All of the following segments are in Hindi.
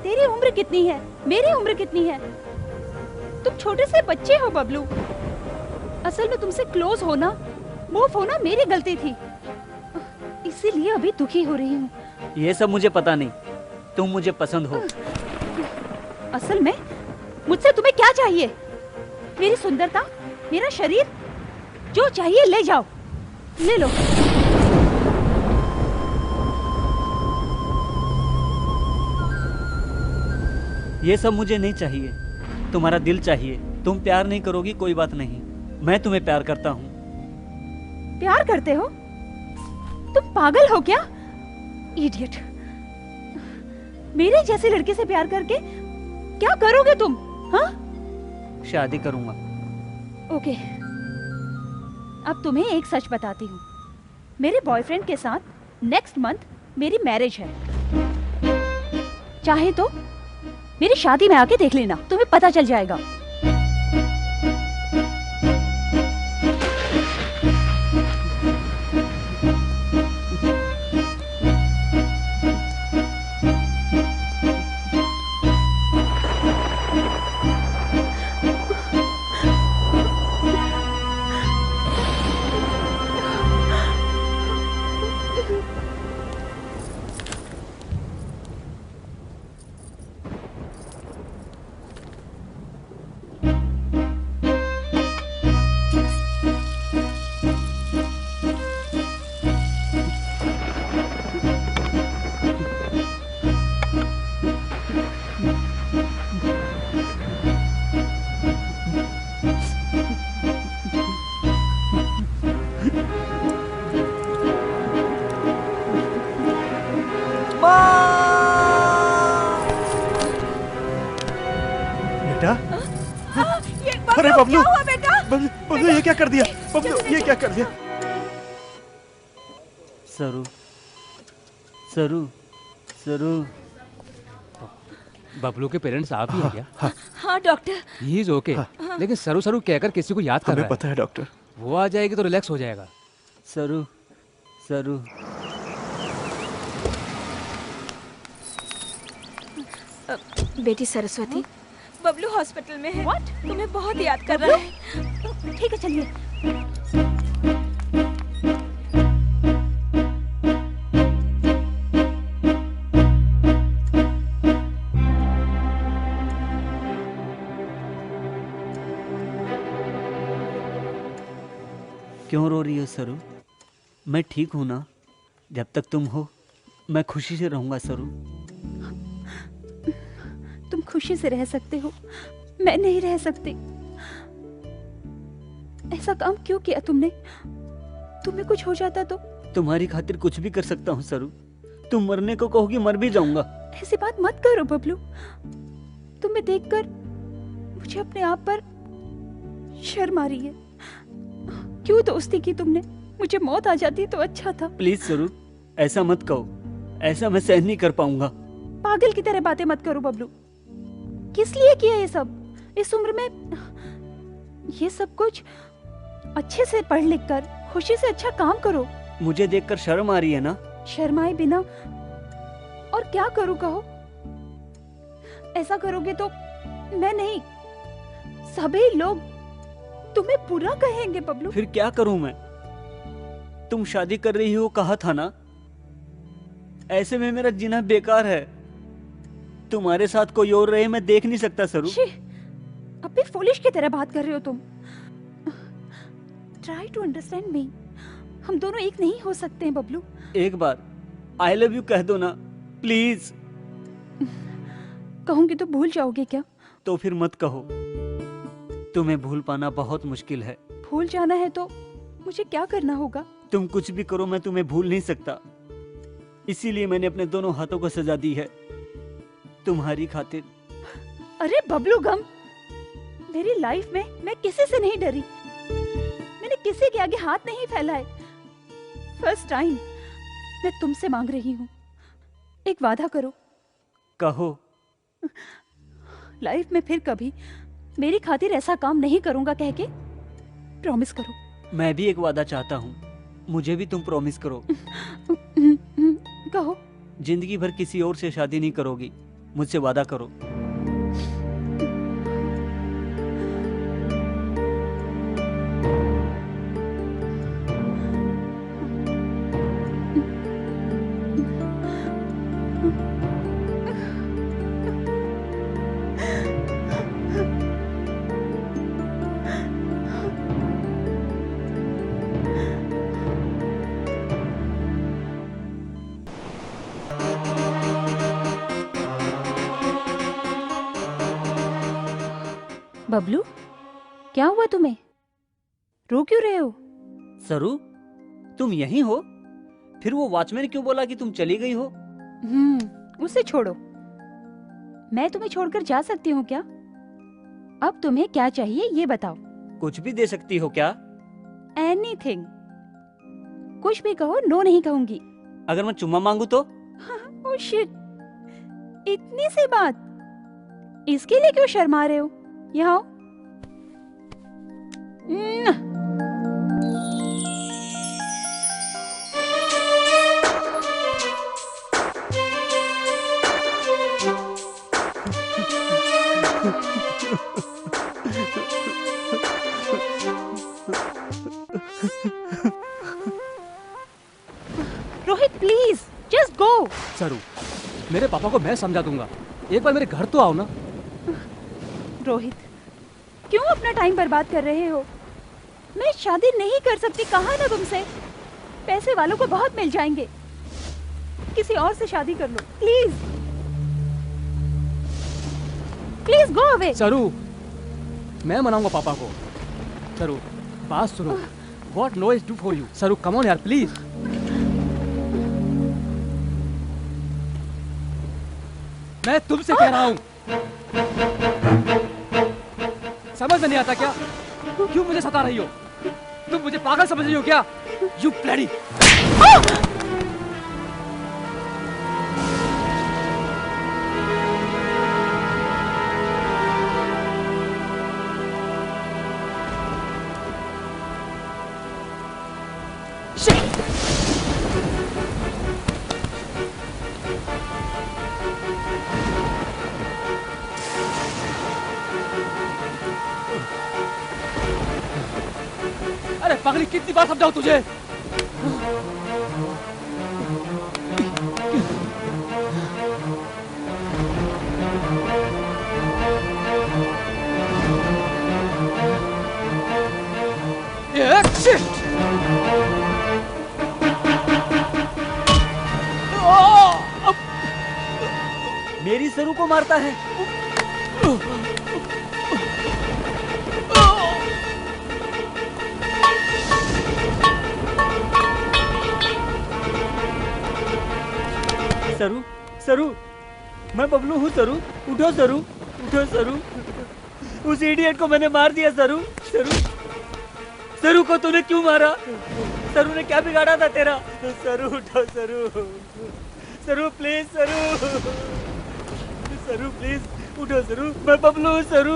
तेरी उम्र कितनी है, मेरी उम्र कितनी है? तुम छोटे से बच्चे हो बबलू। असल में तुमसे क्लोज होना, मूव होना मेरी गलती थी, इसीलिए अभी दुखी हो रही हूँ। ये सब मुझे पता नहीं, तुम मुझे पसंद हो। असल में मुझसे तुम्हें क्या चाहिए? मेरी सुंदरता, मेरा शरीर, जो चाहिए ले जाओ, ले लो। ये सब मुझे नहीं चाहिए, तुम्हारा दिल चाहिए। तुम प्यार नहीं करोगी कोई बात नहीं, मैं तुम्हें प्यार करता हूँ। प्यार करते हो? तुम पागल हो क्या? इडियट। मेरे जैसे लड़के से प्यार करके क्या करोगे तुम? हाँ? शादी करूंगा। ओके, अब तुम्हें एक सच बताती हूँ। मेरे बॉयफ्रेंड के साथ नेक्स्ट मंथ मेरी मैरिज है। चाहे तो मेरी शादी में आके देख लेना, तुम्हें पता चल जाएगा। बेटा, अरे बबलू, क्या हुआ बेटा? बबलू ये क्या कर दिया? बबलू ये क्या कर दिया? सरू, सरू, सरू। बबलू के पेरेंट्स आप ही हैं क्या? हाँ डॉक्टर। ही इज ओके, लेकिन सरू सरू कहकर किसी को याद कर रहा हमें पता है डॉक्टर। वो आ जाएगी तो रिलैक्स हो जाएगा। सरू, सरू। बेटी सरस्वती, बबलू हॉस्पिटल में है। What? तुम्हें बहुत याद कर रहा है। ठीक है चलिए। क्यों रो रही हो सरू? मैं ठीक हूं ना? जब तक तुम हो मैं खुशी से रहूंगा सरू। तुम खुशी से रह सकते हो, मैं नहीं रह सकती। ऐसा काम क्यों किया तुमने? तुम्हें कुछ हो जाता तो? तुम्हारी खातिर कुछ भी कर सकता हूँ सरू। तुम मरने को कहोगी मर भी जाऊंगा। ऐसी बात मत करो बबलू। तुम्हें देखकर मुझे अपने आप पर शर्म आ रही है। क्यों दोस्ती की तुमने? मुझे मौत आ जाती तो अच्छा था। प्लीज सरू, ऐसा मत कहो। ऐसा मैं सहन नहीं कर पाऊंगा। पागल की तरह बातें मत करो बबलू। किस लिए किया ये सब? इस उम्र में ये सब कुछ? अच्छे से पढ़ लिख कर खुशी से अच्छा काम करो। मुझे देखकर शर्म आ रही है ना? शर्माए बिना और क्या करूं कहो? ऐसा करोगे तो मैं नहीं, सभी लोग तुम्हें बुरा कहेंगे बबलू। फिर क्या करूं मैं? तुम शादी कर रही हो कहा था ना? ऐसे में मेरा जीना बेकार है। तुम्हारे साथ कोई और रहे मैं देख नहीं सकता सरू। अब भी फूलिश की तरह बात कर रहे हो तुम। Try to understand me. हम दोनों एक नहीं हो सकते हैं बबलू। एक बार आई लव यू कह दो ना प्लीज। कहूंगी तो भूल जाओगे क्या? तो फिर मत कहो। तुम्हें भूल पाना बहुत मुश्किल है। भूल जाना है तो मुझे क्या करना होगा? तुम कुछ भी करो मैं तुम्हें भूल नहीं सकता। इसीलिए मैंने अपने दोनों हाथों को सजा दी है तुम्हारी खातिर। अरे बबलू गम, मेरी लाइफ में मैं किसी से नहीं डरी। मैंने किसी के आगे हाथ नहीं फैलाए। फर्स्ट टाइम मैं तुमसे मांग रही हूँ, एक वादा करो। कहो। लाइफ में फिर कभी मेरी खातिर ऐसा काम नहीं करूंगा कह के प्रॉमिस करो। मैं भी एक वादा चाहता हूँ, मुझे भी तुम प्रॉमिस करो। कहो। जिंदगी भर किसी और से शादी नहीं करोगी, मुझसे वादा करो। बबलू, क्या हुआ तुम्हें? रो क्यों रहे हो? सरू, तुम यहीं हो? फिर वो वॉचमैन क्यों बोला कि तुम चली गई हो? उसे छोड़ो। मैं तुम्हें छोड़कर जा सकती हूँ क्या? अब तुम्हें क्या चाहिए ये बताओ। कुछ भी दे सकती हो क्या? एनीथिंग, कुछ भी कहो, नो नहीं कहूंगी। अगर मैं चुम्मा मांगू तो? ओह शिट, इतनी सी बात, इसके लिए क्यों शर्मा रहे हो? यहाँ आओ। Rohit please just go. सरू, मेरे पापा को मैं समझा दूंगा, एक बार मेरे घर तो आओ ना। रोहित, क्यों अपना टाइम बर्बाद कर रहे हो? मैं शादी नहीं कर सकती, कहा ना तुमसे। पैसे वालों को बहुत मिल जाएंगे, किसी और से शादी कर लो प्लीज। Please go away. सरू, मैं मनाऊंगा पापा को। सरू, बात सुनो। What no is do for you? सरू, कम ऑन यार प्लीज। मैं तुमसे कह रहा हूं, समझ में नहीं आता क्या? क्यों मुझे सता रही हो? तुम मुझे पागल समझ रही हो क्या? You bloody! अरे पागली, कितनी बार समझाऊं तुझे? मेरी सरू को मारता है। सरू, सरू, मैं बबलू हूँ सरू। उठो सरू, उठो सरू। उस इडियट को मैंने मार दिया सरू। सरू, सरू को तूने क्यों मारा? सरू ने क्या बिगाड़ा था तेरा? सरू उठो सरू। सरू प्लीज, सरू। सरू प्लीज उठो सरू, मैं बबलू हूँ सरू।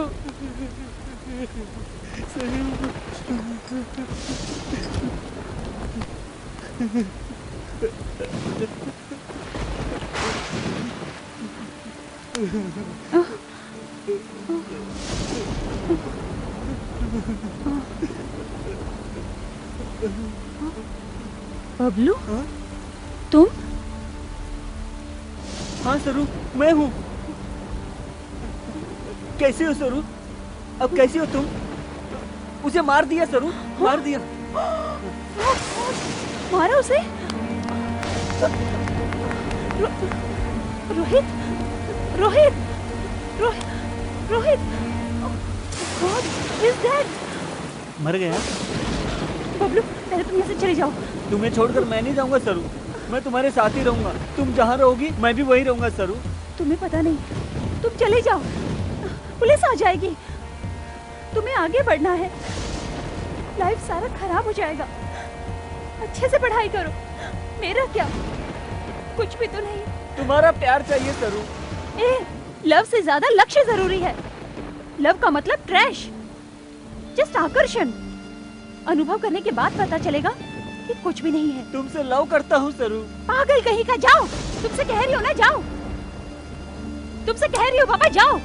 बबलू, तुम? हाँ सरू, मैं हूँ। कैसे हो सरू? अब कैसे हो तुम? उसे मार दिया सरू, मार दिया। मारा उसे? Rohit, Rohit, Rohit, Rohit, God is dead। मर गया? बबलू, पहले तुम यहाँ से चले जाओ। तुम्हें छोड़कर मैं नहीं जाऊंगा सरू, मैं तुम्हारे साथ ही रहूंगा। तुम जहाँ रहोगी मैं भी वहीं रहूंगा सरू। तुम्हें पता नहीं, तुम चले जाओ, पुलिस आ जाएगी। तुम्हें आगे बढ़ना है, लाइफ सारा खराब हो जाएगा। अच्छे से पढ़ाई करो। मेरा क्या, कुछ भी तो नहीं। तुम्हारा प्यार चाहिए सरू। लव से ज्यादा लक्ष्य जरूरी है। लव का मतलब ट्रैश, जस्ट आकर्षण। अनुभव करने के बाद पता चलेगा कि कुछ भी नहीं है। तुमसे लव करता हूँ सरू। पागल कहीं का, जाओ। तुमसे कह रही हो ना, जाओ। तुमसे कह रही हूँ पापा जाओ।